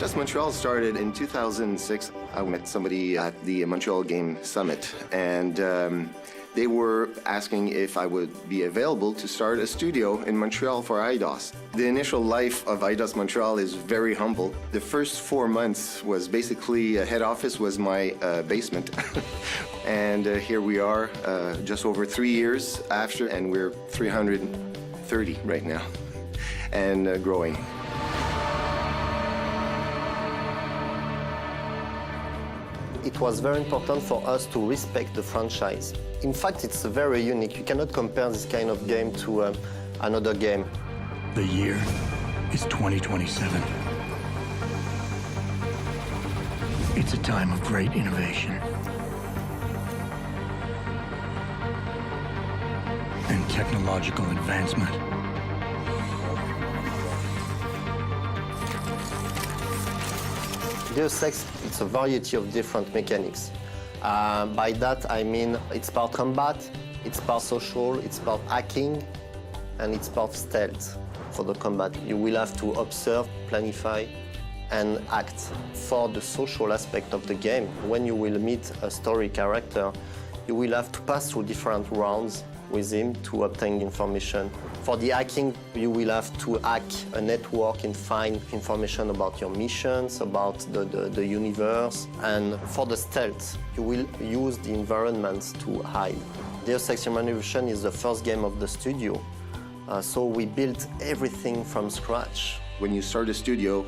Eido Montreal started in 2006. I met somebody at the Montreal Game Summit, and they were asking if I would be available to start a studio in Montreal for Eidos. The initial life of Eido Montreal is very humble. The first 4 months was basically, head office was my basement. And here we are, just over 3 years after, and we're 330 right now, and growing. It was very important for us to respect the franchise. In fact, it's very unique. You cannot compare this kind of game to another game. The year is 2027. It's a time of great innovation and technological advancement. Deus Ex, it's a variety of different mechanics. By that, I mean it's part combat, it's part social, it's part hacking, and it's part stealth. For the combat, you will have to observe, planify, and act. For the social aspect of the game, when you will meet a story character, you will have to pass through different rounds with him to obtain information. For the hacking, you will have to hack a network and find information about your missions, about the universe. And for the stealth, you will use the environments to hide. Deus Ex Human Revolution is the first game of the studio, so we built everything from scratch. When you start a studio,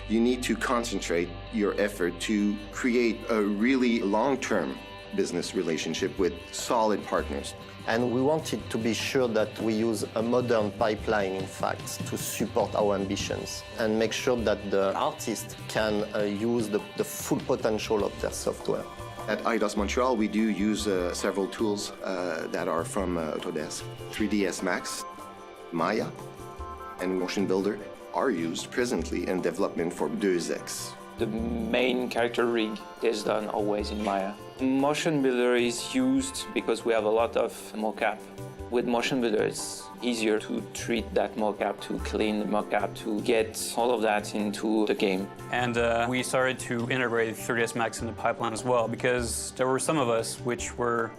you need to concentrate your effort to create a really long-term business relationship with solid partners. And we wanted to be sure that we use a modern pipeline, in fact, to support our ambitions and make sure that the artist can use the full potential of their software. At Eido Montreal, we do use several tools that are from Autodesk. 3ds Max, Maya, and Motion Builder are used presently in development for Deus Ex. The main character rig is done always in Maya. Motion Builder is used because we have a lot of mocap. With Motion Builder, it's easier to treat that mocap, to clean the mocap, to get all of that into the game. And we started to integrate 3ds Max in the pipeline as well, because there were some of us which were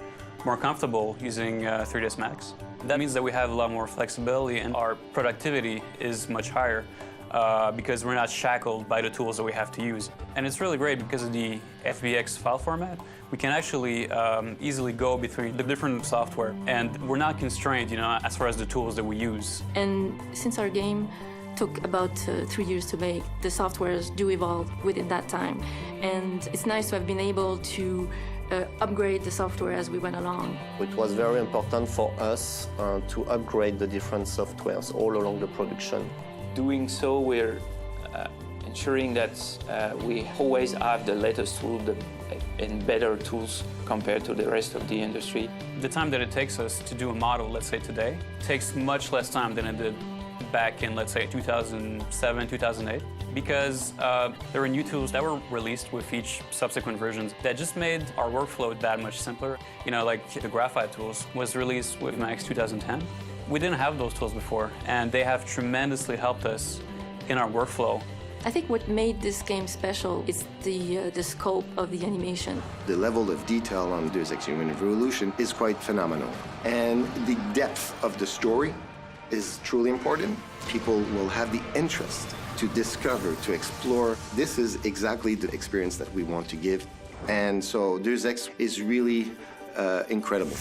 more comfortable using 3ds Max. That means that we have a lot more flexibility and our productivity is much higher. Because we're not shackled by the tools that we have to use. And it's really great because of the FBX file format. We can actually easily go between the different software, and we're not constrained, as far as the tools that we use. And since our game took about 3 years to make, the softwares do evolve within that time. And it's nice to have been able to upgrade the software as we went along. It was very important for us to upgrade the different softwares all along the production. Doing so, we're ensuring that we always have the latest tool and better tools compared to the rest of the industry. The time that it takes us to do a model, let's say today, takes much less time than it did back in, let's say, 2007, 2008, because there were new tools that were released with each subsequent versions that just made our workflow that much simpler. Like the graphite tools was released with Max 2010. We didn't have those tools before, and they have tremendously helped us in our workflow. I think what made this game special is the scope of the animation. The level of detail on Deus Ex Human Revolution is quite phenomenal. And the depth of the story is truly important. People will have the interest to discover, to explore. This is exactly the experience that we want to give. And so Deus Ex is really incredible.